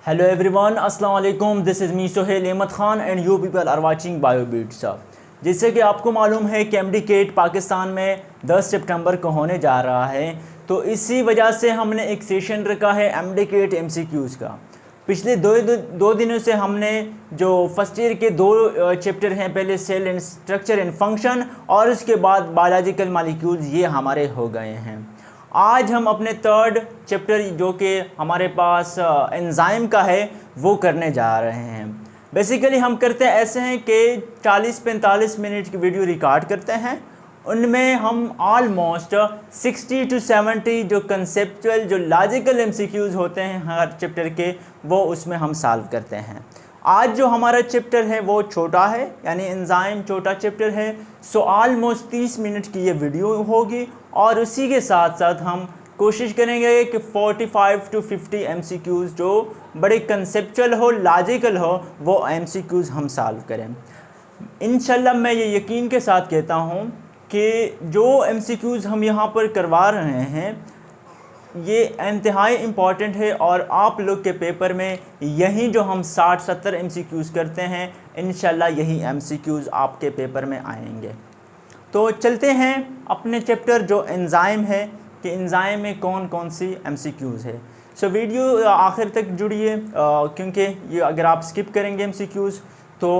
Hello everyone, अस्सलाम वालेकुम। This is me Sohail Ahmad Khan and you people are watching Biobeats. जैसे कि आपको मालूम है कि एमडी-केट पाकिस्तान में 10 सितंबर को होने जा रहा है, तो इसी वजह से हमने एक सेशन रखा है एमडी-केट एमसीक्यूज़ का। पिछले दो दिनों से हमने जो फर्स्ट ईयर के दो चैप्टर हैं, पहले cell and structure and function और उसके बाद बायोलॉजिकल मॉलिक्यूल्स, ये हमारे हो गए हैं। आज हम अपने थर्ड चैप्टर जो कि हमारे पास एंजाइम का है वो करने जा रहे हैं। बेसिकली हम करते हैं ऐसे हैं कि 40-45 मिनट की वीडियो रिकॉर्ड करते हैं, उनमें हम ऑलमोस्ट 60 to 70 जो कंसेप्चुअल जो लॉजिकल एमसीक्यूज़ होते हैं हर चैप्टर के, वो उसमें हम सॉल्व करते हैं। आज जो हमारा चैप्टर है वो छोटा है, यानी एंजाइम छोटा चैप्टर है, सो ऑलमोस्ट 30 मिनट की ये वीडियो होगी और उसी के साथ साथ हम कोशिश करेंगे कि 45 to 50 एमसीक्यूज़ जो बड़े कंसेप्चुअल हो, लॉजिकल हो, वो एमसीक्यूज़ हम सॉल्व करें। इंशाल्लाह मैं ये यकीन के साथ कहता हूँ कि जो एमसीक्यूज़ हम यहाँ पर करवा रहे हैं ये इंतहाई इम्पॉर्टेंट है और आप लोग के पेपर में यही जो हम 60-70 एमसीक्यूज़ करते हैं, इंशाल्लाह यही एमसीक्यूज़ आपके पेपर में आएंगे। तो चलते हैं अपने चैप्टर जो एंजाइम है कि एंजाइम में कौन कौन सी एमसीक्यूज़ है। सो वीडियो आखिर तक जुड़िए, क्योंकि ये अगर आप स्किप करेंगे एमसीक्यूज़ तो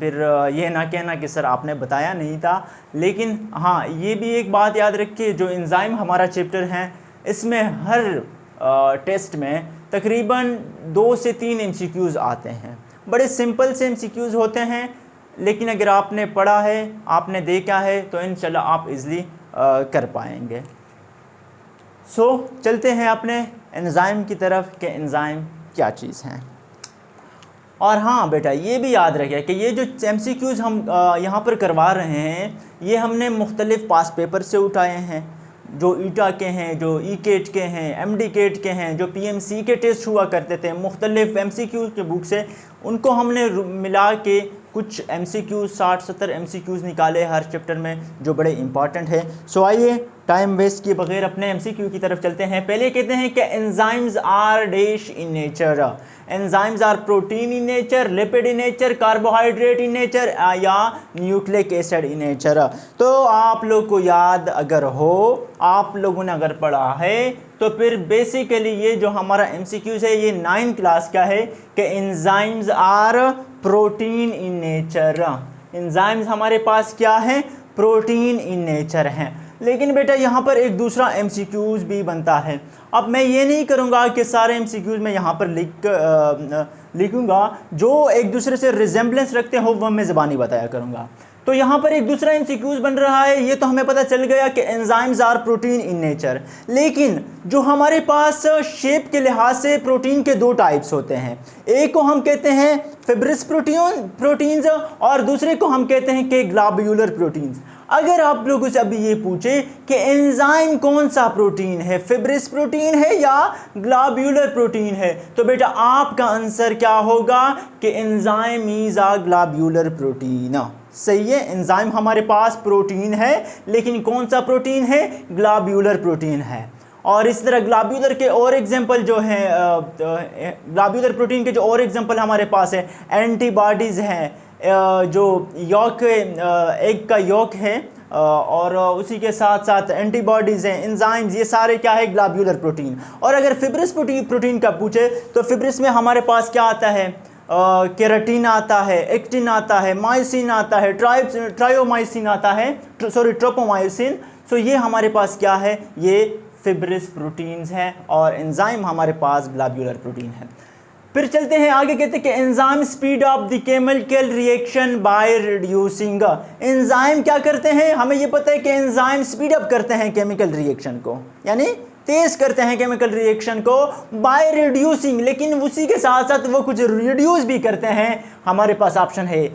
फिर ये ना कहना कि सर आपने बताया नहीं था। लेकिन हाँ, ये भी एक बात याद रखिए, जो एंजाइम हमारा चैप्टर है इसमें हर टेस्ट में तकरीबन 2 से 3 एमसीक्यूज़ आते हैं। बड़े सिंपल से एमसीक्यूज़ होते हैं, लेकिन अगर आपने पढ़ा है, आपने देखा है, तो इंशाल्लाह आप इज़ली कर पाएंगे। सो चलते हैं अपने एंजाइम की तरफ कि एंजाइम क्या चीज़ है। और हाँ बेटा, ये भी याद रखिए कि ये जो एमसीक्यूज़ हम यहाँ पर करवा रहे हैं, ये हमने मुख्तलिफ़ पास पेपर से उठाए हैं, जो ईटा के हैं, जो ई-केट के हैं, एमडी-केट के हैं, जो पीएमसी के टेस्ट हुआ करते थे मुख्तलिफ़ एमसीक्यूज़ के बुक से, उनको हमने मिला के कुछ एमसीक्यूज़ 60-70 एमसीक्यूज़ निकाले हर चैप्टर में जो बड़े इंपॉर्टेंट है। सो आइए टाइम वेस्ट किए बगैर अपने एमसीक्यू की तरफ चलते हैं। पहले कहते हैं कि enzymes are dash in nature. Enzymes are protein in nature, lipid in nature, carbohydrate in nature या न्यूक्लिक एसिड इन नेचर। तो आप लोग को याद अगर हो, आप लोगों ने अगर पढ़ा है, तो फिर बेसिकली ये जो हमारा एमसीक्यूज़ है ये 9th क्लास का है कि enzymes are protein in nature. Enzymes हमारे पास क्या है? प्रोटीन इन नेचर हैं। लेकिन बेटा यहाँ पर एक दूसरा एमसीक्यूज़ भी बनता है। अब मैं ये नहीं करूँगा कि सारे एमसीक्यूज़ मैं यहाँ पर लिखूँगा, जो एक दूसरे से रिजेम्बलेंस रखते हो वह मैं ज़बानी बताया करूँगा। तो यहाँ पर एक दूसरा एमसीक्यूज़ बन रहा है, ये तो हमें पता चल गया कि enzymes are protein in nature. लेकिन जो हमारे पास शेप के लिहाज से प्रोटीन के 2 टाइप्स होते हैं, एक को हम कहते हैं फिब्रिस प्रोटीन्स और दूसरे को हम कहते हैं कि ग्लोब्यूलर प्रोटीन्स। अगर आप लोगों से अभी ये पूछे कि एंजाइम कौन सा प्रोटीन है, फिब्रिस प्रोटीन है या ग्लोब्यूलर प्रोटीन है, तो बेटा आपका आंसर क्या होगा कि enzyme is a globular protein. सही है, एंजाइम हमारे पास प्रोटीन है, लेकिन कौन सा प्रोटीन है? ग्लोब्यूलर प्रोटीन है। और इस तरह ग्लोब्यूलर के और एग्जांपल जो हैं, ग्लोब्यूलर प्रोटीन के जो और एग्जांपल हमारे पास है, एंटीबॉडीज़ हैं, जो यॉक एग का यॉक है, और उसी के साथ साथ एंटीबॉडीज़ हैं, एंजाइम्स, ये सारे क्या है? Globular protein. और अगर फिब्रिस प्रोटीन का पूछे तो फिब्रिस में हमारे पास क्या आता है? केराटिन आता है, एक्टिन आता है, मायोसिन आता है, ट्रायोमाइसिन आता है, ट्रोपोमायोसिन। सो ये हमारे पास क्या है? ये फिब्रिस प्रोटीन्स हैं और एंजाइम हमारे पास ग्लोब्यूलर प्रोटीन है। फिर चलते हैं आगे, कहते हैं कि enzyme speed up the chemical reaction by reducing. Enzyme क्या करते हैं? हमें ये पता है कि एंजाइम स्पीड अप करते हैं केमिकल रिएक्शन को, यानी तेज करते हैं केमिकल रिएक्शन को बाय रिड्यूसिंग। लेकिन उसी के साथ साथ वो कुछ रिड्यूस भी करते हैं। हमारे पास ऑप्शन है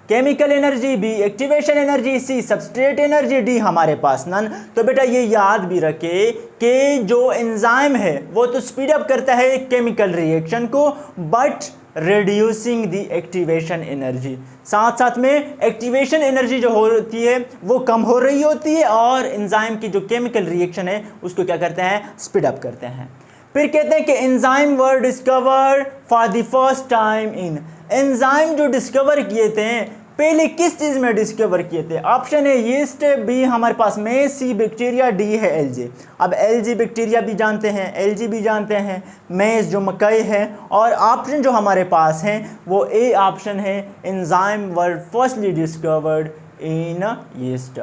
chemical energy, B activation energy, C substrate energy, D हमारे पास नन। तो बेटा ये याद भी रखे कि जो एंजाइम है वो तो स्पीड अप करता है केमिकल रिएक्शन को, but reducing the activation energy, साथ साथ में एक्टिवेशन एनर्जी जो होती है वो कम हो रही होती है और एंजाइम की जो केमिकल रिएक्शन है उसको क्या करते हैं? स्पीड अप करते हैं। फिर कहते हैं कि enzyme were discovered for the first time in, enzyme जो डिस्कवर किए थे पहले किस चीज़ में डिस्कवर किए थे? ऑप्शन है यीस्ट, बी हमारे पास मेज, सी बैक्टीरिया, डी है एलजी। अब एलजी बैक्टीरिया भी जानते हैं, एलजी भी जानते हैं, मेज जो मकई है, और ऑप्शन जो हमारे पास हैं वो ए ऑप्शन है, enzyme were firstly discovered in yeast.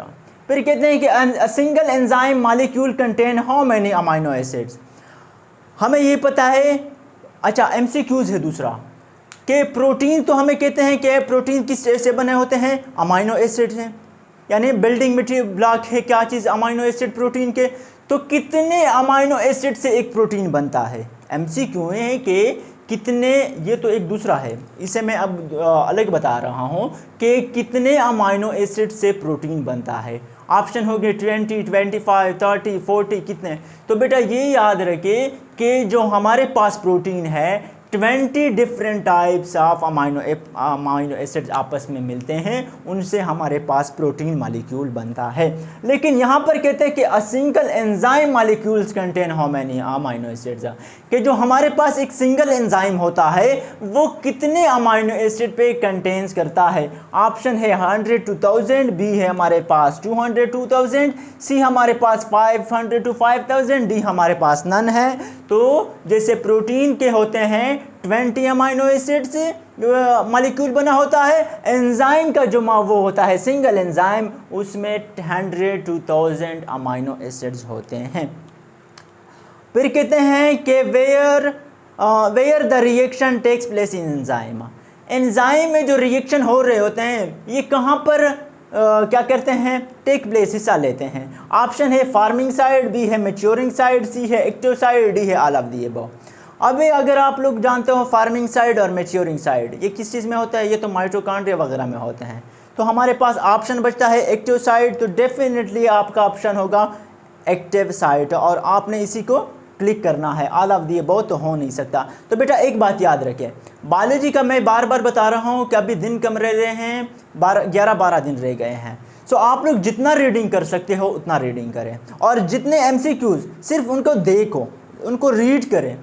फिर कहते हैं कि a single enzyme molecule contain how many amino acids, हमें ये पता है। अच्छा एमसीक्यूज है दूसरा कि प्रोटीन, तो हमें कहते हैं कि प्रोटीन किस से बने होते हैं? अमाइनो एसिड हैं, यानी बिल्डिंग मटेरियल ब्लॉक है क्या चीज़? अमाइनो एसिड प्रोटीन के। तो कितने अमाइनो एसिड से एक प्रोटीन बनता है? एमसीक्यू है कि कितने, ये तो एक दूसरा है, इसे मैं अब अलग बता रहा हूँ कि कितने अमाइनो एसिड से प्रोटीन बनता है। ऑप्शन हो गए 20, 25, 30, 40, कितने? तो बेटा ये याद रखे कि जो हमारे पास प्रोटीन है 20 different types of amino acids आपस में मिलते हैं, उनसे हमारे पास प्रोटीन मॉलिक्यूल बनता है। लेकिन यहाँ पर कहते हैं कि a single enzyme molecules contain how many amino acids, कि जो हमारे पास एक सिंगल एंजाइम होता है वो कितने अमाइनो एसिड पे कंटेन्स करता है? ऑप्शन है 100 to 1000, बी है हमारे पास 200 to 2000, सी हमारे पास 500 to 5000, डी हमारे पास नन है। तो जैसे प्रोटीन के होते हैं 20 अमाइनो एसिड से मॉलिक्यूल बना होता है, एंजाइम का जो वो होता है सिंगल एंजाइम, उसमें 100 to 1000 अमाइनो एसिड्स होते हैं। फिर कहते हैं कि where the reaction takes place in enzyme, enzyme में जो रिएक्शन हो रहे होते हैं ये कहाँ पर क्या करते हैं? टेक प्लेस, हिस्सा लेते हैं। ऑप्शन है फार्मिंग साइड, बी है मैच्योरिंग साइड, सी है एक्टिव साइड, डी है ऑल ऑफ द अबव। अभी अगर आप लोग जानते हो फार्मिंग साइड और मैच्योरिंग साइड ये किस चीज़ में होता है? ये तो माइटोकॉन्ड्रिया वगैरह में होते हैं। तो हमारे पास ऑप्शन बचता है एक्टिव साइड, तो डेफिनेटली आपका ऑप्शन होगा एक्टिव साइड, और आपने इसी को क्लिक करना है। ऑल ऑफ दी अबव तो हो नहीं सकता। तो बेटा एक बात याद रखें, बायोलॉजी का मैं बार बार बता रहा हूँ कि अभी दिन कम रह गए हैं, 11-12 दिन रह गए हैं। सो आप लोग जितना रीडिंग कर सकते हो उतना रीडिंग करें, और जितने एमसीक्यूज सिर्फ उनको देखो, उनको रीड करें,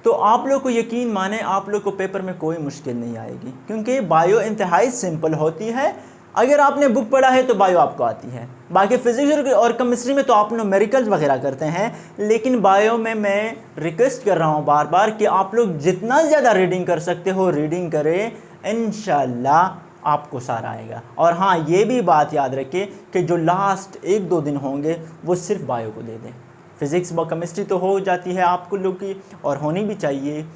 तो आप लोग को यकीन माने आप लोग को पेपर में कोई मुश्किल नहीं आएगी, क्योंकि बायो इंतहाई सिंपल होती है। अगर आपने बुक पढ़ा है तो बायो आपको आती है। बाकी फिजिक्स और केमिस्ट्री में तो आप न्यूमेरिकल्स वगैरह करते हैं, लेकिन बायो में मैं रिक्वेस्ट कर रहा हूँ बार बार कि आप लोग जितना ज़्यादा रीडिंग कर सकते हो रीडिंग करें, इंशाल्लाह आपको सारा आएगा। और हाँ, ये भी बात याद रखें कि जो लास्ट 1-2 दिन होंगे वो सिर्फ बायो को दे दें। फिज़िक्स व केमिस्ट्री तो हो जाती है आपको लोग की, और होनी भी चाहिए,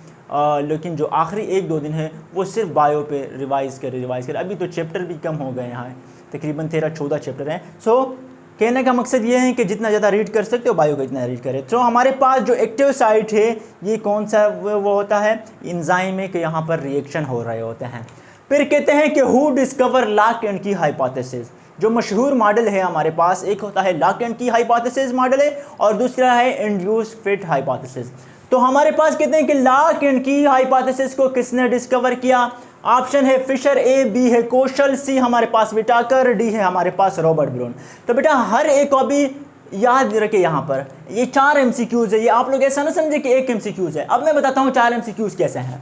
लेकिन जो आखिरी 1-2 दिन है वो सिर्फ बायो पे रिवाइज़ करें। अभी तो चैप्टर भी कम हो गए हैं, तकरीबन 13-14 चैप्टर हैं। सो कहने का मकसद ये है कि जितना ज़्यादा रीड कर सकते हो बायो को इतना रीड करें। तो हमारे पास जो एक्टिव साइट है ये कौन सा वो होता है? एंजाइम में, कि यहाँ पर रिएक्शन हो रहे होते हैं। फिर कहते हैं कि हु डिस्कवर लॉक एंड की हाइपोथेसिस, जो मशहूर मॉडल है हमारे पास, एक होता है लॉक एंड की हाइपोथेसिस मॉडल है, और दूसरा है इंड्यूस्ड फिट हाइपोथेसिस। तो हमारे पास कहते हैं कि लॉक एंड की हाइपोथेसिस को किसने डिस्कवर किया? ऑप्शन है फिशर, ए, बी है कोशल, सी हमारे पास विटाकर, डी है हमारे पास रॉबर्ट ब्रून। तो बेटा हर एक को भी याद रखे, यहाँ पर ये 4 एमसीक्यूज है। ये आप लोग ऐसा ना समझे कि एक एमसीक्यूज है। अब मैं बताता हूँ 4 एमसीक्यूज कैसे हैं।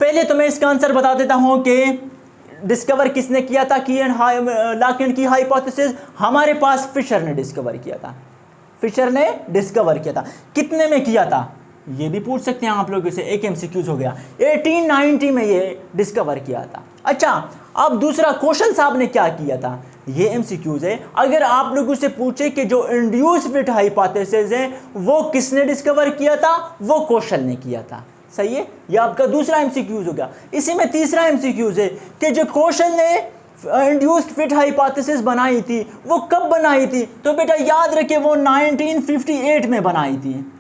पहले तो मैं इसका आंसर बता देता हूँ कि डिस्कवर किसने किया था की एंड लॉक एंड की हाइपोथेसिस? हमारे पास फिशर ने डिस्कवर किया था। फिशर ने डिस्कवर किया था। कितने में किया था ये भी पूछ सकते हैं आप लोग इसे, एक एमसीक्यूज हो गया। 1890 में ये डिस्कवर किया था। अच्छा, अब दूसरा कोशल साहब ने क्या किया था? ये एमसीक्यूज है। अगर आप लोगों से पूछे कि जो इंड्यूस्ड फिट हाइपोथेसिस है वो किसने डिस्कवर किया था? वो कोशल ने किया था। सही है, ये आपका दूसरा एमसीक्यूज हो गया। इसी में तीसरा एमसीक्यूज है कि जो कोशल ने इंड्यूस्ड फिट हाइपोथेसिस बनाई थी वो कब बनाई थी? तो बेटा याद रखिए वो 1958 में बनाई थी,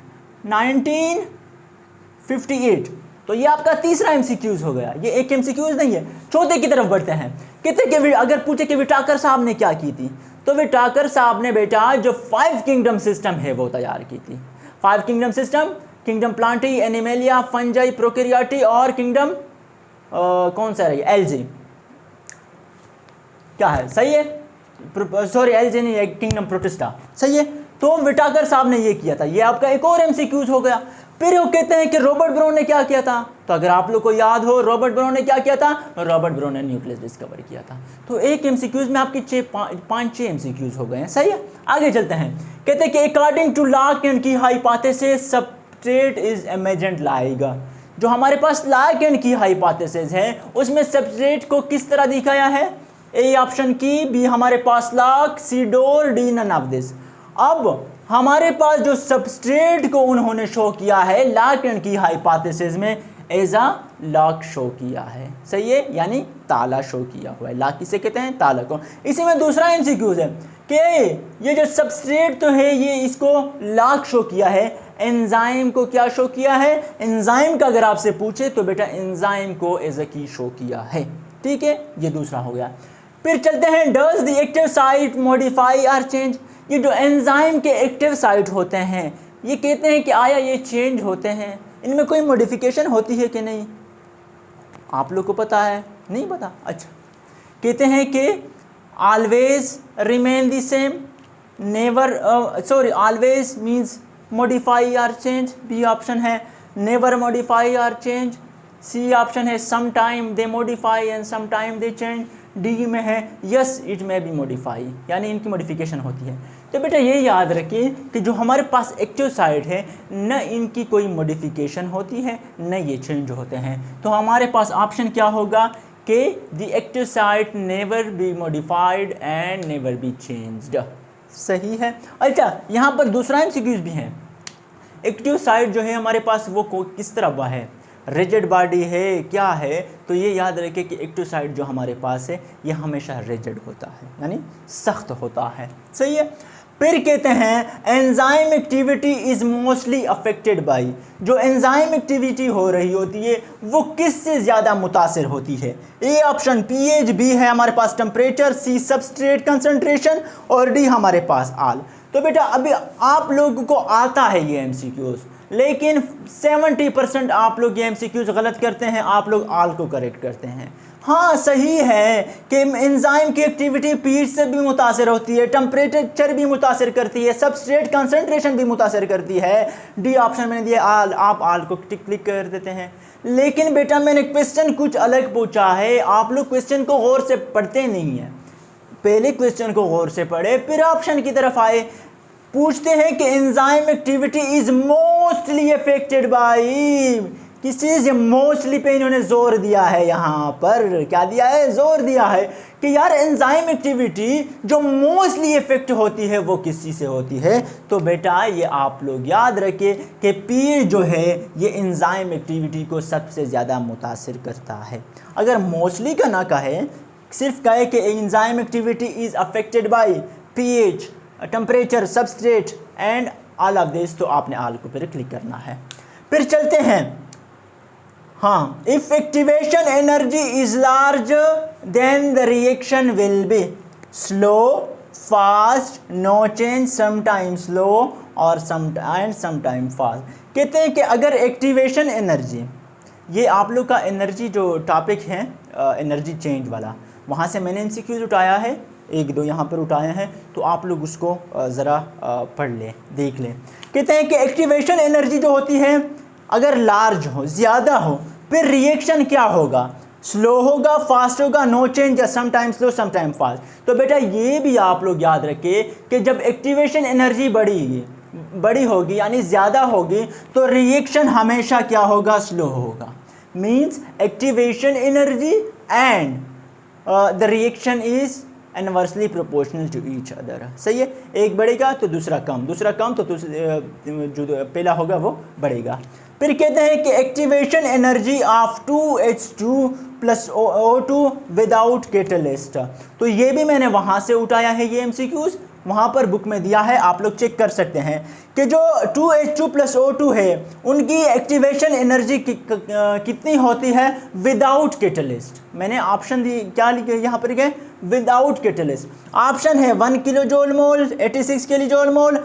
1958। तो ये आपका तीसरा एमसीक्यूज हो गया। ये एक एमसीक्यूज नहीं है। चौथे की तरफ बढ़ते हैं। कहते कि अगर पूछे कि विटाकर साहब ने क्या की थी, तो विटाकर साहब ने बेटा जो 5 किंगडम सिस्टम है वो तैयार की थी। 5 kingdom system, kingdom plantae, animalia, fungi, prokaryotae, और किंगडम कौन सा है? एल्जी। क्या है? सही है, सॉरी एल्जी नहीं है, किंगडम प्रोटिस्टा। सही है। तो विटाकर साहब ने ये किया था। ये आपका एक और एमसीक्यूज हो गया। फिर वो कहते हैं कि रॉबर्ट ब्राउन ने क्या किया था, तो अगर आप लोग को याद हो रॉबर्ट ब्राउन ने क्या किया था, रॉबर्ट ब्राउन ने न्यूक्लियस डिस्कवर किया था। तो एक एमसीक्यूज में आपके 5-6 एमसीक्यूज हो गए हैं, सही है। आगे चलते हैं, कहते हैं कि अकॉर्डिंग टू लॉक एंड की hypothesis substrate is imagined like, जो हमारे पास लॉक एंड की हाइपोथेसिस है उसमें सबस्ट्रेट को किस तरह दिखाया है, ए ऑप्शन की, बी हमारे पास lock, C door, D none of this. अब हमारे पास जो सबस्ट्रेट को उन्होंने शो किया है लॉक एंड की हाइपोथेसिस में एज अ लॉक शो किया है, सही है, यानी ताला शो किया हुआ है। लॉक किसे कहते हैं, ताला को। इसी में दूसरा एमसीक्यूज है कि ये जो सबस्ट्रेट तो है ये इसको लॉक शो किया है, एंजाइम को क्या शो किया है, एंजाइम का अगर आपसे पूछे तो बेटा एंजाइम को एज अ की शो किया है, ठीक है, ये दूसरा हो गया। फिर चलते हैं, does the active site modify और चेंज, ये जो एंजाइम के एक्टिव साइट होते हैं ये कहते हैं कि आया ये चेंज होते हैं, इनमें कोई मॉडिफिकेशन होती है कि नहीं, आप लोग को पता है, नहीं पता, अच्छा। कहते हैं कि always remain the same, never always means modify और चेंज, बी ऑप्शन है नेवर मॉडिफाई और चेंज, सी ऑप्शन है some time they modify and some time they change, D में है yes it may be modify, यानी इनकी modification होती है। तो बेटा ये याद रखिए कि जो हमारे पास एक्टिव साइट है न इनकी कोई मॉडिफिकेशन होती है न ये चेंज होते हैं, तो हमारे पास ऑप्शन क्या होगा कि the active site never be modified and never be changed, सही है। अच्छा, यहाँ पर दूसरा एमसीक्यूज भी है, एक्टिव साइट जो है हमारे पास वो किस तरह हुआ है, रिजिड बॉडी है, क्या है, तो ये याद रखें कि एक्टिव साइट जो हमारे पास है ये हमेशा रिजिड होता है, यानी सख्त होता है, सही है। फिर कहते हैं enzyme activity is mostly affected by, जो एंजाइम एक्टिविटी हो रही होती है वो किससे ज़्यादा मुतासिर होती है, ए ऑप्शन पीएच, बी है हमारे पास टेम्परेचर, सी सबस्ट्रेट कंसंट्रेशन और डी हमारे पास आल। तो बेटा अभी आप लोगों को आता है ये एमसीक्यूज, लेकिन 70% आप लोग ये एमसीक्यूज गलत करते हैं, आप लोग आल को करेक्ट करते हैं। हाँ सही है कि एंजाइम की एक्टिविटी पीएच से भी मुतासर होती है, टेम्परेचर भी मुतासर करती है, सबस्ट्रेट कंसंट्रेशन भी मुतासर करती है, डी ऑप्शन मैंने दिया आल, आप आल को क्लिक कर देते हैं। लेकिन बेटा मैंने क्वेश्चन कुछ अलग पूछा है, आप लोग क्वेश्चन को गौर से पढ़ते नहीं हैं, पहले क्वेश्चन को गौर से पढ़े फिर ऑप्शन की तरफ आए। पूछते हैं कि enzyme activity is mostly affected by, किस चीज़, मोस्टली पे इन्होंने जोर दिया है, यहाँ पर क्या दिया है, जोर दिया है कि यार एंजाइम एक्टिविटी जो मोस्टली इफेक्ट होती है वो किस चीज़ से होती है। तो बेटा ये आप लोग याद रखिए कि पीएच जो है ये एंजाइम एक्टिविटी को सबसे ज़्यादा मुतासिर करता है। अगर मोस्टली का ना कहे, सिर्फ कहे कि enzyme activity is affected by pH, temperature, substrate and all of this, तो आपने ऑल को फिर क्लिक करना है। फिर चलते हैं, हाँ, if activation energy is large then the reaction will be slow, fast, no change, sometime slow और समटाइम फास्ट। कहते हैं कि अगर एक्टिवेशन एनर्जी, ये आप लोग का एनर्जी जो टॉपिक है एनर्जी चेंज वाला, वहाँ से मैंने एमसीक्यूज उठाया है, एक दो यहाँ पर उठाए हैं, तो आप लोग उसको ज़रा पढ़ लें, देख लें। कहते हैं कि एक्टिवेशन एनर्जी जो होती है अगर लार्ज हो, ज़्यादा हो, फिर रिएक्शन क्या होगा, स्लो होगा, फास्ट होगा, नो चेंज या some time slow some time fast. तो बेटा ये भी आप लोग याद रखिए कि जब एक्टिवेशन एनर्जी बड़ी होगी यानी ज़्यादा होगी तो रिएक्शन हमेशा क्या होगा, स्लो होगा। Means activation energy and the reaction is inversely proportional to each other, सही है, एक बढ़ेगा तो दूसरा कम, दूसरा कम तो जो पहला होगा वो बढ़ेगा। फिर कहते हैं कि activation energy of 2H2 plus O2 without catalyst, तो ये भी मैंने वहाँ से उठाया है, ये एमसीक्यूज वहाँ पर बुक में दिया है, आप लोग चेक कर सकते हैं कि जो 2H2 प्लस O2 है उनकी एक्टिवेशन एनर्जी कितनी होती है विदाउट कैटलिस्ट। मैंने ऑप्शन दी, क्या लिखे यहाँ पर गए, विदाउट कैटलिस्ट। ऑप्शन है 1 किलो जोल मोल, 86 किलो जोल मोल,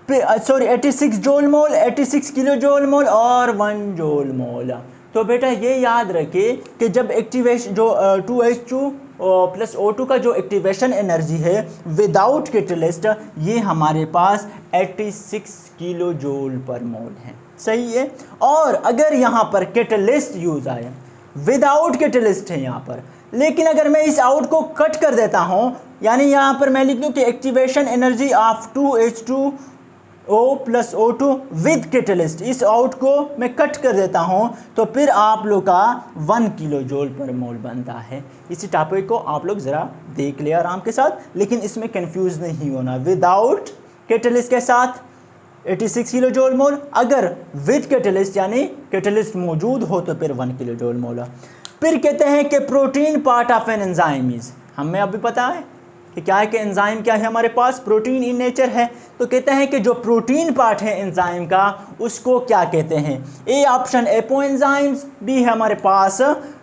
86 जोल मोल, 86 किलो जोल मोल और 1 जोल मोल। तो बेटा ये याद रखिए कि जब एक्टिवेशन जो 2H2 प्लस O2 का जो एक्टिवेशन एनर्जी है विदाउट कैटलिस्ट ये हमारे पास 86 किलो जूल पर मोल है, सही है। और अगर यहाँ पर कैटलिस्ट यूज़ आए, विदाउट कैटलिस्ट है यहाँ पर, लेकिन अगर मैं इस आउट को कट कर देता हूँ, यानी यहाँ पर मैं लिख दूँ कि activation energy of 2H2O + O2 with catalyst, इस आउट को मैं कट कर देता हूँ, तो फिर आप लोग का 1 किलो जूल पर मोल बनता है। इसी टॉपिक को आप लोग ज़रा देख ले आराम के साथ, लेकिन इसमें कंफ्यूज नहीं होना। विदाउट कैटलिस्ट के साथ 86 किलो जूल मोल, अगर विद कैटलिस्ट यानी कैटलिस्ट मौजूद हो तो फिर 1 किलो जूल मोल। फिर कहते हैं कि protein part of an enzyme is, हमें अभी पता है कि क्या है कि एंजाइम क्या है, हमारे पास प्रोटीन इन नेचर है। तो कहते हैं कि जो प्रोटीन पार्ट है एंजाइम का उसको क्या कहते हैं। A option apo enzymes, B है हमारे पास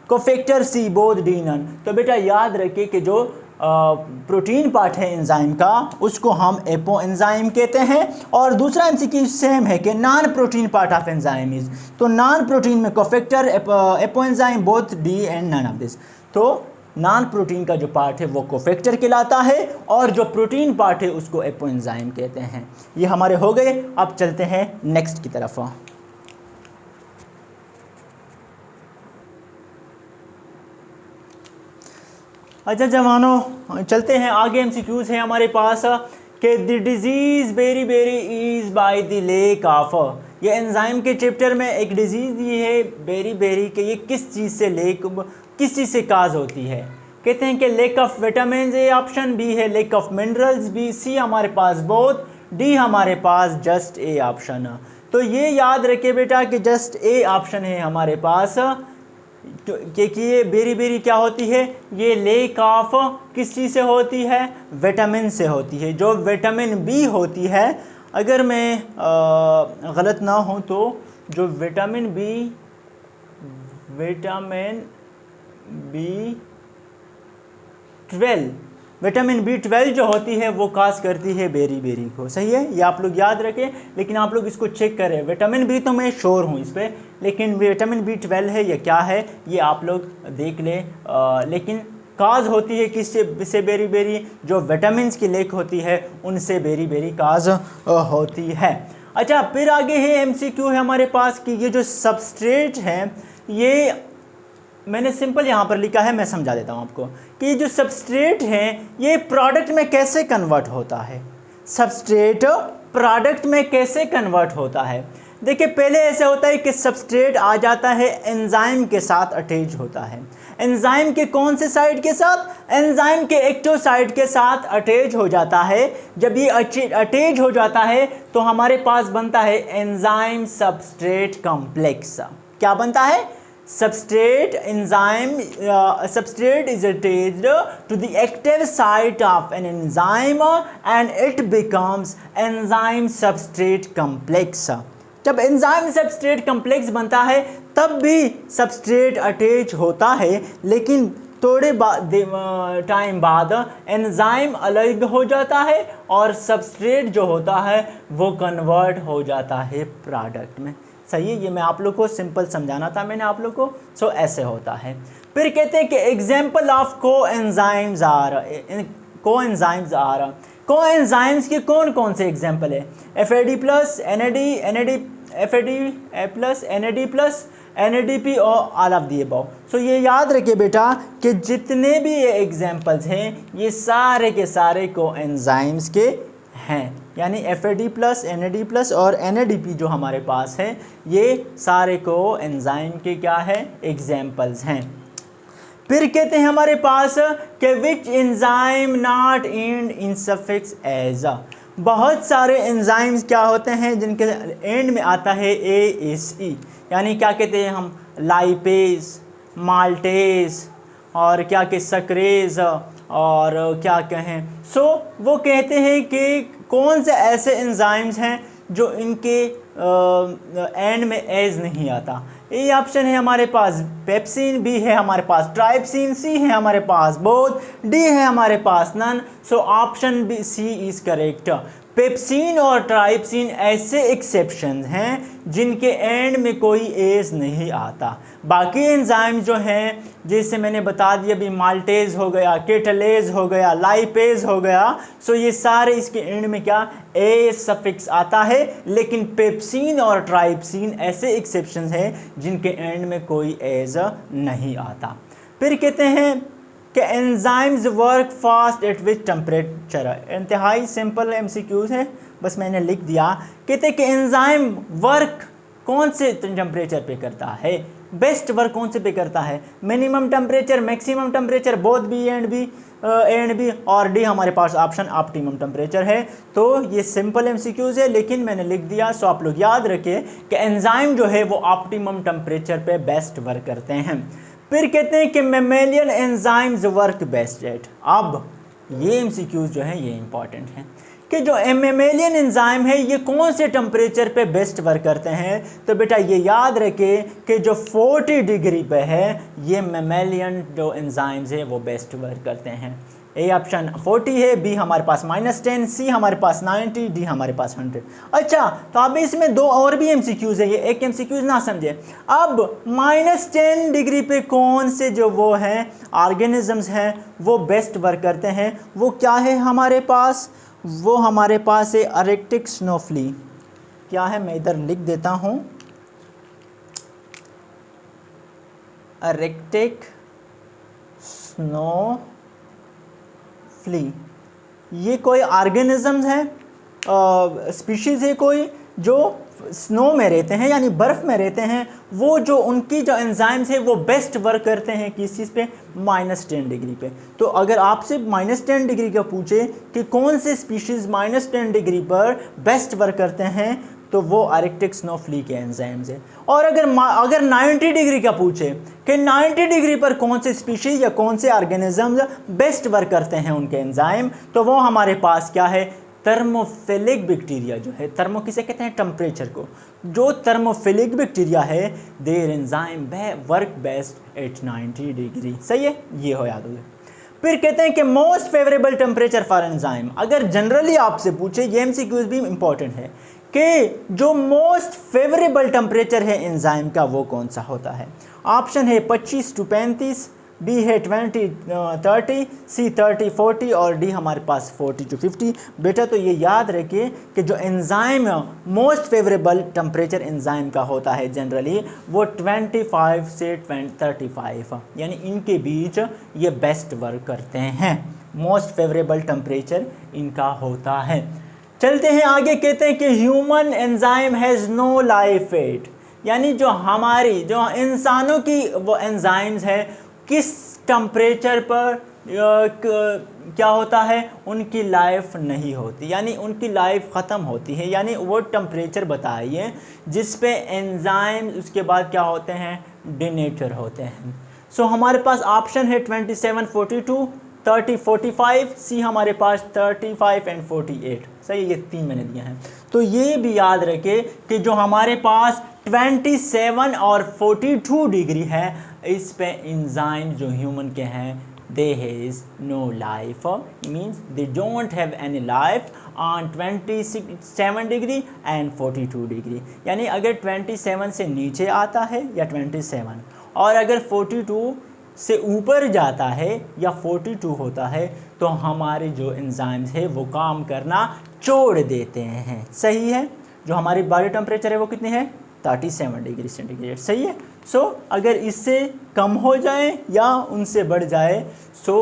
cofactor, C both D none. तो बेटा याद रखिए कि जो प्रोटीन पार्ट है एंजाइम का उसको हम एपो एंजाइम कहते हैं। और दूसरा एमसीक्यू सेम है कि non protein part of enzyme is, तो नॉन प्रोटीन में cofactor, apo enzyme both D and none of this. तो नॉन प्रोटीन का जो पार्ट है वो कोफैक्टर कहलाता है और जो प्रोटीन पार्ट है उसको एपो एंजाइम कहते हैं। ये हमारे हो गए। अब चलते हैं नेक्स्ट की तरफ। अच्छा जवानों, चलते हैं आगे। एमसीक्यूज हैं हमारे पास कि the disease beriberi is by the lack of, ये एंजाइम के चैप्टर में एक डिजीज़ दी है बेरी बेरी के, ये किस चीज़ से काज होती है। कहते हैं कि lack of vitamin, A option, B है lack of minerals, B, C हमारे पास बोथ, डी हमारे पास जस्ट ए ऑप्शन। तो ये याद रखिए बेटा कि जस्ट ए ऑप्शन है हमारे पास, क्योंकि ये बेरी बेरी क्या होती है, ये लेक ऑफ किस चीज़ से होती है, विटामिन से होती है। जो विटामिन बी होती है, अगर मैं गलत ना हूँ तो जो विटामिन B12 जो होती है वो काज करती है बेरी बेरी को। सही है, ये आप लोग याद रखें, लेकिन आप लोग इसको चेक करें। विटामिन बी तो मैं श्योर हूँ इस पर, लेकिन विटामिन B12 है या क्या है ये आप लोग देख लें। लेकिन काज होती है किससे बेरी बेरी, जो विटामिन की लेक होती है उनसे बेरी बेरी काज होती है। अच्छा, फिर आगे है एमसीक्यू है हमारे पास कि ये जो सबस्ट्रेट है, ये मैंने सिंपल यहाँ पर लिखा है, मैं समझा देता हूँ आपको कि ये जो सबस्ट्रेट है ये प्रोडक्ट में कैसे कन्वर्ट होता है। सबस्ट्रेट प्रोडक्ट में कैसे कन्वर्ट होता है। देखिए पहले ऐसे होता है कि सबस्ट्रेट आ जाता है एंजाइम के साथ अटैच होता है। एंजाइम के कौन से साइड के साथ, एंजाइम के एक्टिव साइड के साथ अटैच हो जाता है। जब ये अटैच हो जाता है तो हमारे पास बनता है एंजाइम सबस्ट्रेट कॉम्प्लेक्स। क्या बनता है, substrate is attached to the active site of an enzyme and it becomes enzyme substrate complex। जब एंजाइम सबस्ट्रेट कम्प्लेक्स बनता है तब भी सबस्ट्रेट अटैच होता है, लेकिन थोड़े टाइम बाद एंजाइम अलग हो जाता है और सबस्ट्रेट जो होता है वो कन्वर्ट हो जाता है प्रोडक्ट में। सही है, ये मैं आप लोग को सिंपल समझाना था मैंने आप लोग को। सो ऐसे होता है। फिर कहते हैं कि example of coenzymes are, coenzymes के कौन कौन से एग्जाम्पल है। FAD plus NAD plus NADP और all of the above. So ये याद रखिए बेटा कि जितने भी ये एग्जाम्पल्स हैं ये सारे के सारे कोएंजाइम्स के हैं, यानी FAD प्लस NAD प्लस और NADP जो हमारे पास है ये सारे को एंजाइम के क्या है, एग्जाम्पल्स हैं। फिर कहते हैं हमारे पास कि which enzyme not end in suffix ase, बहुत सारे एंजाइम्स क्या होते हैं जिनके एंड में आता है ASE, यानी क्या कहते हैं हम, लाइपेज, माल्टेज और क्या के सक्रेज और क्या कहें। सो वो कहते हैं कि कौन से ऐसे एंजाइम्स हैं जो इनके एंड में एज नहीं आता। ए ऑप्शन है हमारे पास पेप्सिन, बी है हमारे पास ट्राइप्सिन, सी है हमारे पास बोथ, डी है हमारे पास none. So option B C is correct. Pepsin और ट्राइप्सिन ऐसे एक्सेप्शंस हैं जिनके एंड में कोई एज नहीं आता। बाकी एंजाइम जो हैं, जैसे मैंने बता दिया भी, माल्टेज हो गया, केटलेज हो गया, लाइपेज हो गया, सो ये सारे इसके एंड में क्या एज सफिक्स आता है। लेकिन पेप्सिन और ट्राइप्सिन ऐसे एक्सेप्शंस हैं जिनके एंड में कोई एज नहीं आता। फिर कहते हैं कि enzymes work fast at which temperature. इंतहाई सिंपल एमसीक्यूज है, बस मैंने लिख दिया। कहते हैं कि एंजाइम वर्क कौन से टेम्परेचर पे करता है, बेस्ट वर्क कौन से पे करता है, minimum temperature, maximum temperature, both B and B, और डी हमारे पास ऑप्शन ऑप्टिमम टेम्परेचर है। तो ये सिंपल एमसीक्यूज है, लेकिन मैंने लिख दिया, सो आप लोग याद रखिए कि एंजाइम जो है वो ऑप्टिमम टेम्परेचर पे बेस्ट वर्क करते हैं। फिर कहते हैं कि mammalian enzymes work best eight. अब ये एमसीक्यूज जो है ये इंपॉर्टेंट हैं कि जो मैमेलियन एंजाइम है ये कौन से टेम्परेचर पे बेस्ट वर्क करते हैं। तो बेटा ये याद रखे कि जो 40 डिग्री पे है ये मैमेलियन जो एंजाइम्स है वो बेस्ट वर्क करते हैं। ए ऑप्शन 40 है, बी हमारे पास -10, सी हमारे पास 90, डी हमारे पास 100। अच्छा, तो अब इसमें दो और भी एमसीक्यूज है, ये एक एमसीक्यूज ना समझे। अब -10 डिग्री पे कौन से जो वो हैं ऑर्गेनिजम्स हैं वो बेस्ट वर्क करते हैं, वो क्या है हमारे पास, वो हमारे पास है अरेक्टिक स्नोफ्ली। क्या है, मैं इधर लिख देता हूँ, अरेक्टिक स्नो फ्ली। ये कोई ऑर्गेनिजम्स है, स्पीशीज़ है कोई जो स्नो में रहते हैं यानी बर्फ़ में रहते हैं। वो जो उनकी जो एंजाइम्स है वो बेस्ट वर्क करते हैं किस चीज़ पे, -10 डिग्री पे। तो अगर आपसे -10 डिग्री का पूछे कि कौन से स्पीशीज़ -10 डिग्री पर बेस्ट वर्क करते हैं, तो वो अरेक्टिक स्नो फ्ली के एंजाइम्स है। और अगर 90 डिग्री का पूछे कि 90 डिग्री पर कौन से स्पीशीज या कौन से ऑर्गेनिजम्स बेस्ट वर्क करते हैं उनके एंजाइम, तो वो हमारे पास क्या है, थर्मोफिलिक बैक्टीरिया जो है। थर्मो किसे कहते हैं, टेम्परेचर को। जो थर्मोफिलिक बैक्टीरिया है their enzyme work best at 90 degree. सही है, ये हो याद हो। फिर कहते हैं कि most favourable temperature for enzyme. अगर जनरली आपसे पूछे, ये एमसीक्यूज भी इंपॉर्टेंट है कि जो मोस्ट फेवरेबल टेम्परेचर है एंजाइम का वो कौन सा होता है। ऑप्शन है 25 to 35, बी है 20 30, सी 30 40 और डी हमारे पास 40 to 50। बेटा तो ये याद रखिए कि जो enzyme most favourable temperature enzyme का होता है जनरली वो 25 से 35, यानी इनके बीच ये बेस्ट वर्क करते हैं। मोस्ट फेवरेबल टेम्परेचर इनका होता है। चलते हैं आगे, कहते हैं कि human enzyme has no life at, यानी जो हमारी जो इंसानों की वो एंजाइम्स है किस टेम्परेचर पर क्या होता है, उनकी लाइफ नहीं होती, यानी उनकी लाइफ ख़त्म होती है। यानी वो टेम्परेचर बताइए जिस पे एंजाइम उसके बाद क्या होते हैं, डिनेचर होते हैं। सो हमारे पास ऑप्शन है 27 42 30 45, सी हमारे पास 35 एंड 48। सही, ये 3 मैंने दिया है। तो ये भी याद रखे कि जो हमारे पास 27 और 42 डिग्री है इस पे एंजाइम जो ह्यूमन के हैं they has no life, means they don't have any life on 27 degree and 42 degree. यानी अगर 27 से नीचे आता है या 27 और अगर 42 से ऊपर जाता है या 42 होता है तो हमारे जो एंजाइम्स है वो काम करना छोड़ देते हैं। सही है, जो हमारी बॉडी टेम्परेचर है वो कितनी है, 37 डिग्री सेंटीग्रेड। सही है। सो अगर इससे कम हो जाए या उनसे बढ़ जाए so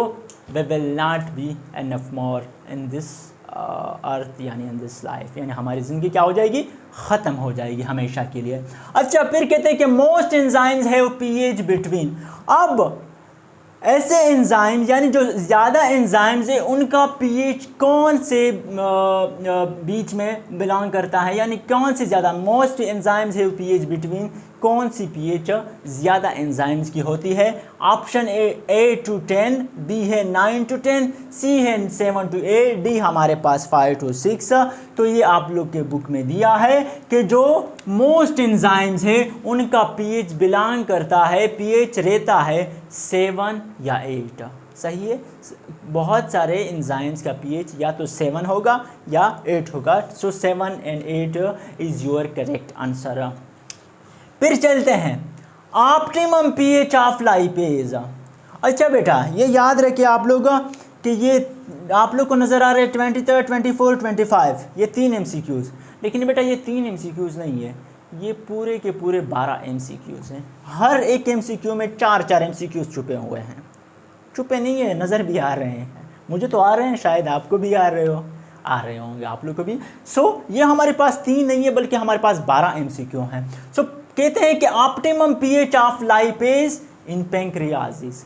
they will not be enough more in this earth, यानी इन दिस लाइफ, यानी हमारी ज़िंदगी क्या हो जाएगी, ख़त्म हो जाएगी हमेशा के लिए। अच्छा, फिर कहते हैं कि most enzymes have pH between. अब ऐसे एंजाइम्स यानी जो ज़्यादा एंजाइम्स है उनका पीएच कौन से बीच में बिलोंग करता है, यानी कौन से ज़्यादा, मोस्ट एंजाइम्स है पीएच बिटवीन, कौन सी पीएच ज़्यादा एंजाइम्स की होती है। ऑप्शन ए 8 to 10, बी है 9 to 10, सी है 7 to 8, डी हमारे पास 5 to 6। तो ये आप लोग के बुक में दिया है कि जो मोस्ट एंजाइम्स है उनका पीएच बिलोंग करता है, पीएच रहता है 7 या 8। सही है। बहुत सारे एंजाइम्स का पीएच या तो 7 होगा या 8 होगा, सो 7 and 8 is your correct answer. फिर चलते हैं ऑप्टिमम पीएच ऑफ लाइपेज। अच्छा बेटा ये याद रखिए आप लोग कि ये आप लोग को नज़र आ रहे हैं 23, 24, 25 ये 3 MCQs, लेकिन बेटा ये 3 MCQs नहीं है, ये पूरे के पूरे 12 MCQs हैं। हर एक MCQ में 4-4 MCQs छुपे हुए हैं। छुपे नहीं है, नज़र भी आ रहे हैं, मुझे तो आ रहे हैं, शायद आपको भी आ रहे होंगे आप लोग को भी। सो ये हमारे पास 3 नहीं है बल्कि हमारे पास 12 MCQ हैं। सो कहते हैं कि optimum pH of lipase in pancreases,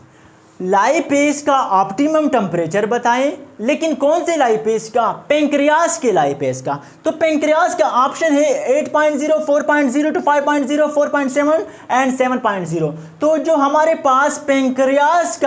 lipase का ऑप्टिमम टेम्परेचर बताएं, लेकिन कौन से लाइपेज का? पैंक्रियास के लाइपेज का। तो पैंक्रियास का ऑप्शन है 8.0, 4.0 to 5.0, 4.7 एंड 7.0। तो जो हमारे पास पैंक्रियास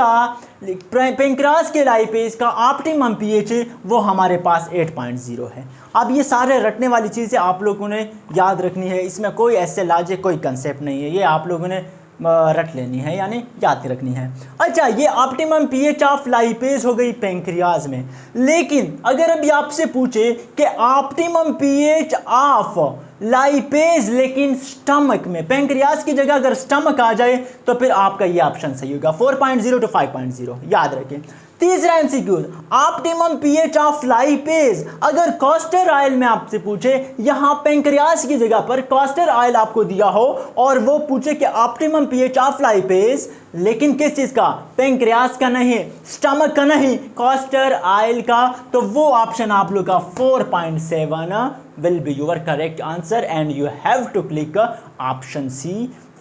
के लाइपेज का ऑप्टिमम पीएच है वो हमारे पास 8.0 है। अब ये सारे रटने वाली चीज़ें आप लोगों ने याद रखनी है, इसमें कोई ऐसे लॉजिक कोई कंसेप्ट नहीं है, ये आप लोगों ने रट लेनी है यानी याद रखनी है। अच्छा ये ऑप्टिमम पीएच ऑफ लाइपेज हो गई पैंक्रियाज में, लेकिन अगर अभी आपसे पूछे कि ऑप्टिमम पीएच ऑफ लाइपेज लेकिन स्टमक में, पैंक्रियाज की जगह अगर स्टमक आ जाए तो फिर आपका ये ऑप्शन सही होगा 4.0 to 5.0, याद रखें। तीसरा MCQ optimum pH of lipase, अगर कॉस्टर ऑयल में आपसे पूछे, यहाँ पैंक्रियास की जगह पर कॉस्टर ऑयल आपको दिया हो और वो पूछे कि ऑप्टिमम पीएच ऑफ लाइपेज, लेकिन किस चीज़ का? पैंक्रियास का नहीं, स्टमक का नहीं, कॉस्टर ऑयल का, तो वो ऑप्शन आप लोग का 4.7 will be your correct answer and you have to click option C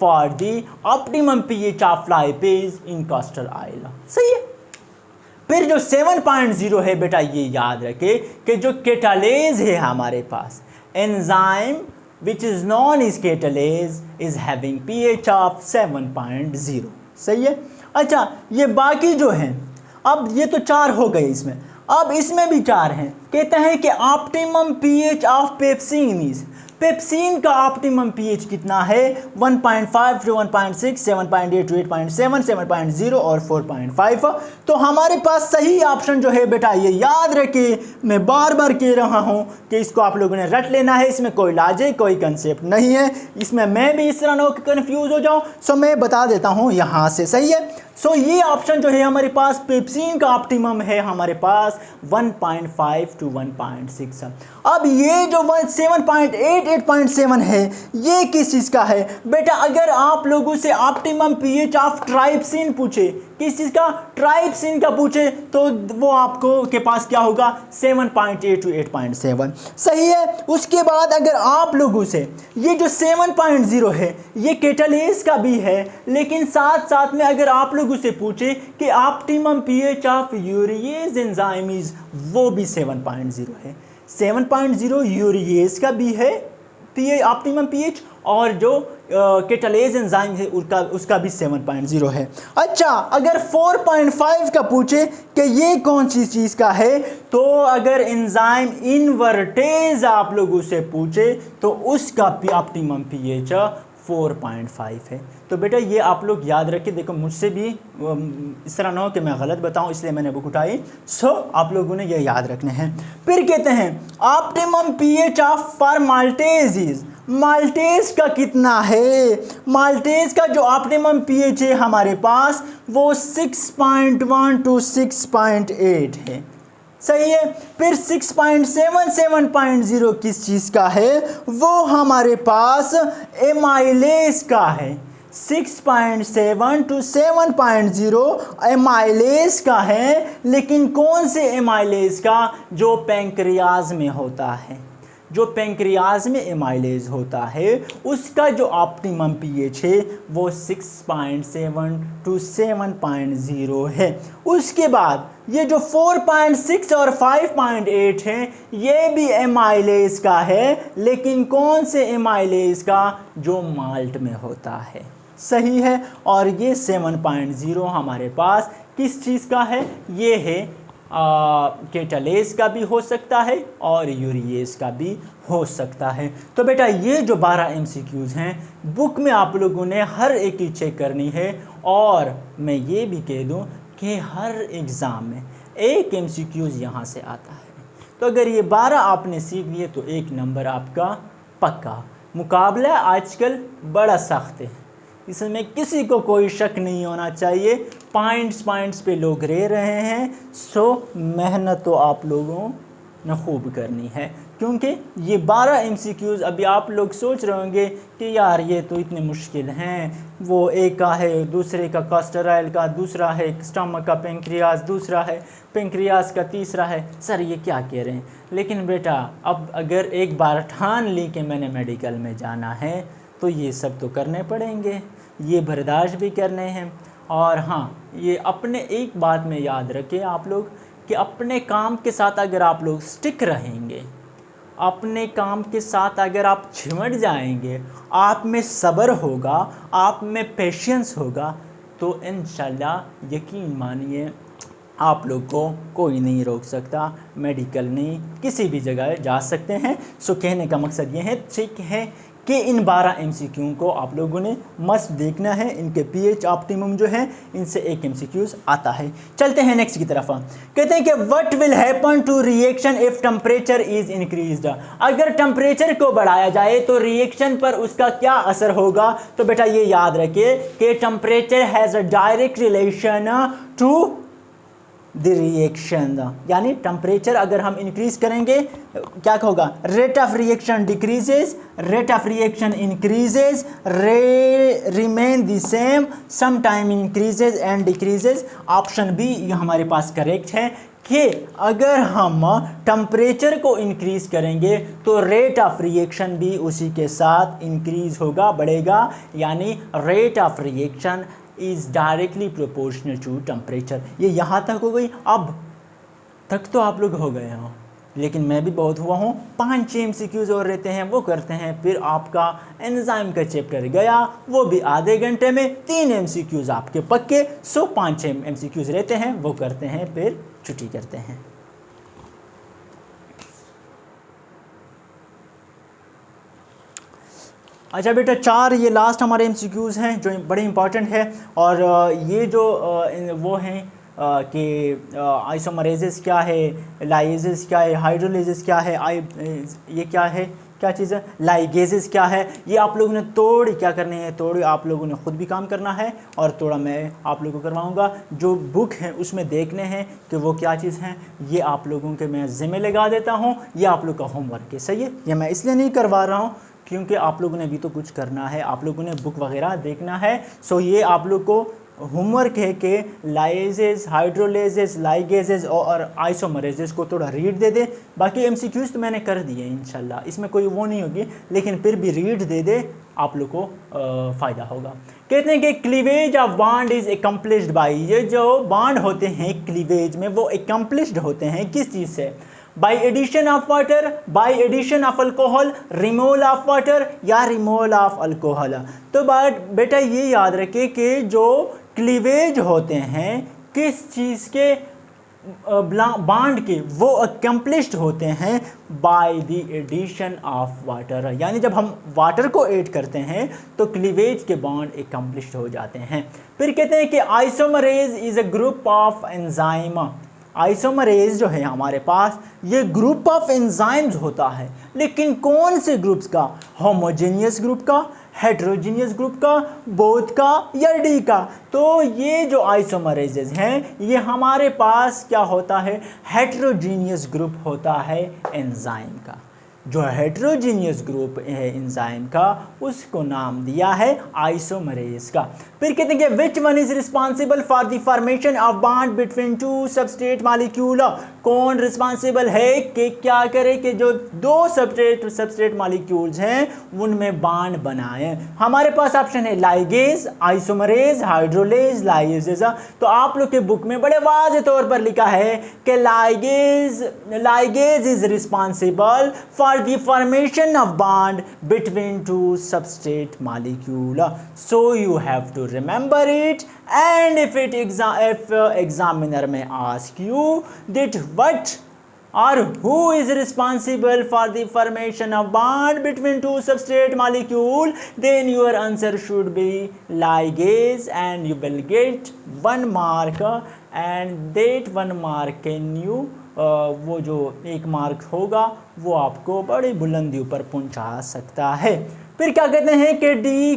for the optimum pH of lipase in castor oil। सही है। फिर जो 7.0 है बेटा ये याद रखे कि जो केटालेज है हमारे पास, enzyme which is known is catalase is having pH of 7.0। सही है। अच्छा ये बाकी जो हैं, अब ये तो 4 हो गए इसमें, अब इसमें भी 4 हैं। कहते हैं कि optimum pH of pepsin is, pepsin का ऑप्टिमम पीएच कितना है? 1.5 to 1.6, 7.8 to 8.7, 7.0 और 4.5। तो हमारे पास सही ऑप्शन जो है बेटा ये याद रखिए, मैं बार बार कह रहा हूँ कि इसको आप लोगों ने रट लेना है, इसमें कोई लॉजिक कोई कंसेप्ट नहीं है, इसमें मैं भी इस तरह ना कन्फ्यूज़ हो जाऊँ। सो मैं बता देता हूँ यहाँ से, सही है। सो ये ऑप्शन जो है हमारे पास पेप्सिन का ऑप्टिमम है हमारे पास 1.5 to 1.6। अब ये जो 7.8, 8.7 है ये किस चीज़ का है बेटा? अगर आप लोगों से ऑप्टिमम पीएच ऑफ ट्राइप्सिन पूछे, किस चीज़ का? ट्राइप्सिन का पूछे, तो वो आपको के पास क्या होगा? 7.8 to 8.7। सही है। उसके बाद अगर आप लोगों से ये जो 7.0 है ये केटालेज का भी है, लेकिन साथ साथ में अगर आप लोगों से पूछे कि optimum pH of urease enzyme is, वो भी 7.0 है। 7.0 यूरिएज का भी है ऑप्टिमम पीएच, और जो केटालेज एंजाइम है उसका भी 7.0 है। अच्छा अगर 4.5 का पूछे कि ये कौन सी चीज़ का है, तो अगर एंजाइम इनवर्टेज आप लोगों से पूछे तो उसका ऑप्टिमम पीएच 4.5 है। तो बेटा ये आप लोग याद रखिए, देखो मुझसे भी इस तरह ना हो कि मैं गलत बताऊं, इसलिए मैंने बुक उठाई। सो आप लोगों ने ये याद रखने हैं। फिर कहते हैं optimum pH of for maltase is, maltase का कितना है? माल्टेज का जो ऑप्टिमम पीएच है हमारे पास वो 6.1 to 6.8 है। सही है। फिर 6.7, 7.0 किस चीज़ का है? वो हमारे पास एमाइलेज का है। 6.7 to 7.0 एमाइलेज का है, लेकिन कौन से एमाइलेज का? जो पैंक्रियाज में होता है, जो पैंक्रियाज में एमाइलेज होता है उसका जो ऑप्टिमम पीएच है वो 6.7 to 7.0 है। उसके बाद ये जो 4.6 और 5.8 है ये भी एमाइलेज का है, लेकिन कौन से एमाइलेज का? जो माल्ट में होता है। सही है। और ये 7.0 हमारे पास किस चीज़ का है? ये है केटालेज का भी हो सकता है और यूरिएज का भी हो सकता है। तो बेटा ये जो 12 MCQs हैं बुक में आप लोगों ने हर एक की चेक करनी है। और मैं ये भी कह दूं कि हर एग्ज़ाम में एक MCQs यहाँ से आता है। तो अगर ये 12 आपने सीख लिए तो 1 नंबर आपका पक्का। मुकाबला आजकल बड़ा सख्त है, इसमें किसी को कोई शक नहीं होना चाहिए। पॉइंट्स पे लोग रह रहे हैं, सो मेहनत तो आप लोगों ने खूब करनी है, क्योंकि ये 12 MCQs अभी आप लोग सोच रहे होंगे कि यार ये तो इतने मुश्किल हैं, वो एक का है, दूसरे का कॉस्टेरॉइल का, दूसरा है स्टमक का पेंक्रियाज, दूसरा है पेंक्रियाज का, तीसरा है। सर ये क्या कह रहे हैं? लेकिन बेटा अब अगर एक बार ठान ली कि मैंने मेडिकल में जाना है तो ये सब तो करने पड़ेंगे, ये बर्दाश्त भी करने हैं। और हाँ, ये अपने एक बात में याद रखें आप लोग कि अपने काम के साथ अगर आप लोग स्टिक रहेंगे, अपने काम के साथ अगर आप चिमट जाएंगे, आप में सब्र होगा, आप में पेशेंस होगा, तो इंशाल्लाह यकीन मानिए आप लोग को कोई नहीं रोक सकता। मेडिकल नहीं, किसी भी जगह जा सकते हैं। सो कहने का मकसद ये है, ठीक है, कि इन 12 MCQ को आप लोगों ने मस्ट देखना है। इनके pH ऑप्टिमम जो है, इनसे एक MCQs आता है। चलते हैं नेक्स्ट की तरफ। कहते हैं कि what will happen to reaction if temperature is increased. अगर टेम्परेचर को बढ़ाया जाए तो रिएक्शन पर उसका क्या असर होगा? तो बेटा ये याद रखिए कि temperature has a direct relation to the reaction, यानी टेम्परेचर अगर हम इंक्रीज करेंगे क्या होगा? Rate of reaction decreases, rate of reaction increases, remain the same, some time increases and decreases. Option B ये हमारे पास करेक्ट है कि अगर हम टेम्परेचर को इंक्रीज करेंगे तो रेट ऑफ रिएक्शन भी उसी के साथ इंक्रीज होगा, बढ़ेगा, यानी rate of reaction is directly proportional to temperature. ये यहाँ तक हो गई। अब तक तो आप लोग हो गए हो, लेकिन मैं भी बहुत हुआ हूँ। 5 MCQs और रहते हैं, वो करते हैं, फिर आपका एंजाइम का चैप्टर गया, वो भी आधे घंटे में। 3 MCQs आपके पक्के, सो 5 MCQs रहते हैं, वो करते हैं, फिर छुट्टी करते हैं। अच्छा बेटा, 4 ये लास्ट हमारे MCQs हैं जो बड़े इंपॉर्टेंट है। और ये जो वो हैं कि आइसोमरेजेस क्या है, लाइजेस क्या है, हाइड्रोलेजेस क्या है, ये क्या है, क्या चीज़ है, लाइगेजेस क्या है, ये आप लोगों ने थोड़ी क्या करनी है, थोड़ी आप लोगों ने ख़ुद भी काम करना है और थोड़ा मैं आप लोगों को करवाऊंगा। जो बुक है उसमें देखने हैं कि वो क्या चीज़ हैं, ये आप लोगों के मैं ज़िम्मे लगा देता हूँ। ये आप लोग का होमवर्क है, सही है। ये मैं इसलिए नहीं करवा रहा हूँ क्योंकि आप लोगों ने भी तो कुछ करना है, आप लोगों ने बुक वगैरह देखना है। सो ये आप लोग को होमवर्क है कि लाइजेस, हाइड्रोलेजेस, लाइगेजेस और आइसोमरेजेस को थोड़ा रीड दे दे। बाकी MCQs तो मैंने कर दिए इंशाल्लाह, इसमें कोई वो नहीं होगी, लेकिन फिर भी रीड दे दे, आप लोग को फ़ायदा होगा। कहते हैं कि cleavage of bond is accomplished by, ये जो बॉन्ड होते हैं क्लीवेज में, वो एकम्प्लिश्ड होते हैं किस चीज़ से? By addition of water, by addition of alcohol, removal of water या रिमूवल ऑफ अल्कोहल। तो बेटा ये याद रखिए कि जो क्लीवेज होते हैं किस चीज़ के, बॉन्ड के, वो अकम्प्लिश्ड होते हैं by the addition of water, यानी जब हम वाटर को ऐड करते हैं तो क्लीवेज के बॉन्ड अकम्प्लिश्ड हो जाते हैं। फिर कहते हैं कि isomerase is a group of enzyme. Isomerase जो है हमारे पास, ये ग्रुप ऑफ एंजाइम्स होता है, लेकिन कौन से ग्रुप्स का? होमोजेनियस ग्रुप का, हेट्रोजीनियस ग्रुप का, बोथ का या डी का? तो ये जो आइसोमरेजेस हैं ये हमारे पास क्या होता है? हेट्रोजीनियस ग्रुप होता है एंजाइम का। जो हेट्रोजीनियस ग्रुप है एंजाइम का, उसको नाम दिया है आइसोमरेज का। फिर कहते हैं कि which one is responsible for the formation of bond between 2 substrate molecule. कौन रिस्पॉन्सिबल है कि क्या करे कि जो 2 सबस्ट्रेट मॉलिक्यूल्स हैं उनमें बॉन्ड बनाए? हमारे पास ऑप्शन है लाइगेज, आइसोमरेज, हाइड्रोलेज, लाइगेज। तो आप लोग के बुक में बड़े वाज़ेह तौर पर लिखा है कि ligase is responsible for the formation of bond between 2 substrate molecule. So you have to remember it, and if examiner may ask you that what or who is responsible for the formation of bond between two substrate molecule, then your answer should be ligase and you will get 1 mark and that 1 mark can you वो जो 1 mark होगा वो आपको बड़ी बुलंदी ऊपर पहुंचा सकता है। फिर क्या कहते हैं कि D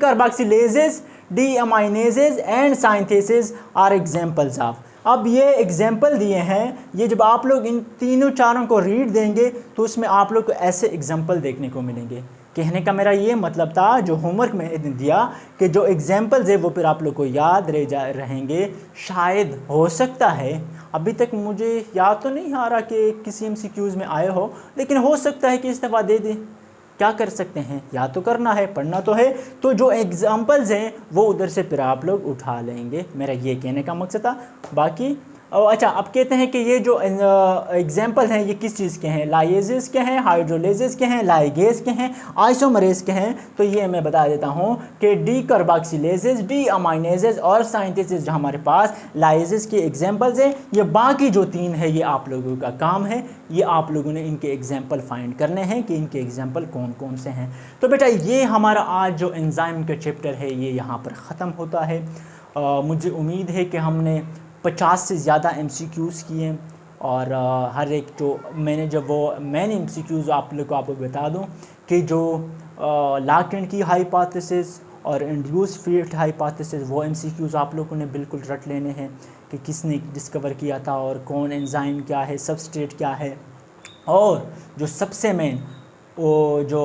कार्बोक्सिलेजेस, deaminases and synthesis are examples of. अब ये एग्जाम्पल दिए हैं, ये जब आप लोग इन तीनों चारों को रीड देंगे तो उसमें आप लोग को ऐसे एग्जाम्पल देखने को मिलेंगे। कहने का मेरा ये मतलब था, जो होमवर्क मैंने दिया कि जो एग्जाम्पल्स है वो फिर आप लोग को याद रहेंगे। शायद हो सकता है, अभी तक मुझे याद तो नहीं आ रहा कि किसी MCQs में आए हो, लेकिन हो सकता है कि इस दफ़ा दे दें। क्या कर सकते हैं, याद तो करना है, पढ़ना तो है, तो जो एग्जाम्पल्स हैं वो उधर से फिर आप लोग उठा लेंगे। मेरा ये कहने का मकसद था। बाकी अच्छा, अब कहते हैं कि ये जो एग्जाम्पल हैं ये किस चीज़ के हैं, लाइजेस के हैं, हाइड्रोलेजेस के हैं, लाइगेज के हैं, आइसोमरेज के हैं। तो ये मैं बता देता हूँ कि डी कार्बोक्सिलेजेस, डी अमाइनेजेस और साइंथेसिस जो हमारे पास लाइजेस के एग्जाम्पल्स हैं, ये बाकी जो 3 है ये आप लोगों का काम है। ये आप लोगों ने इनके एग्जाम्पल फाइंड करने हैं कि इनके एग्जाम्पल कौन कौन से हैं। तो बेटा ये हमारा आज जो एंजाइम का चैप्टर है ये यहाँ पर ख़त्म होता है। मुझे उम्मीद है कि हमने 50 से ज़्यादा MCQs किए और हर एक जो मैंने जब वो मैंने MCQs आप लोग को आपको बता दूं कि जो लाकेंट की हाइपोथेसिस और इंड्यूस फील्ड हाइपोथेसिस वो MCQs आप लोगों ने बिल्कुल रट लेने हैं कि किसने डिस्कवर किया था और कौन एंजाइम क्या है, सबस्ट्रेट क्या है। और जो सबसे मेन वो जो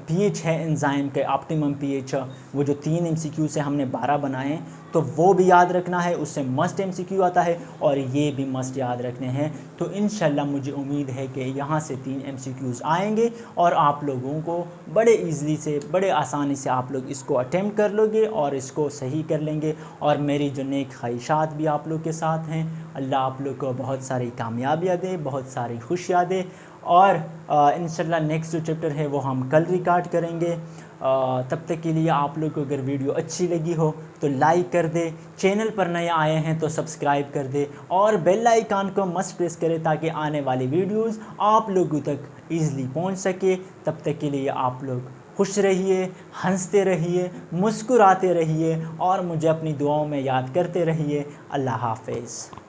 pH है एंजाइम के, ऑप्टिमम pH, वो जो 3 MCQ से हमने 12 बनाए तो वो भी याद रखना है, उससे मस्ट MCQ आता है और ये भी मस्ट याद रखने हैं। तो इंशाल्लाह मुझे उम्मीद है कि यहाँ से 3 MCQs आएंगे और आप लोगों को बड़े ईज़िली से, बड़े आसानी से आप लोग इसको अटेम्प्ट कर लोगे और इसको सही कर लेंगे। और मेरी जो नेक ख्वाहिशात भी आप लोग के साथ हैं। अल्लाह आप लोग को बहुत सारी कामयाबियाँ दे, बहुत सारी खुशियाँ दे। और इंशाल्लाह नेक्स्ट जो चैप्टर है वो हम कल रिकॉर्ड करेंगे। तब तक के लिए आप लोग को अगर वीडियो अच्छी लगी हो तो लाइक कर दे, चैनल पर नए आए हैं तो सब्सक्राइब कर दे और बेल आइकन को मस्ट प्रेस करें ताकि आने वाली वीडियोस आप लोगों तक ईज़िली पहुंच सके। तब तक के लिए आप लोग खुश रहिए, हंसते रहिए, मुस्कुराते रहिए और मुझे अपनी दुआओं में याद करते रहिए। अल्लाह हाफ़िज़।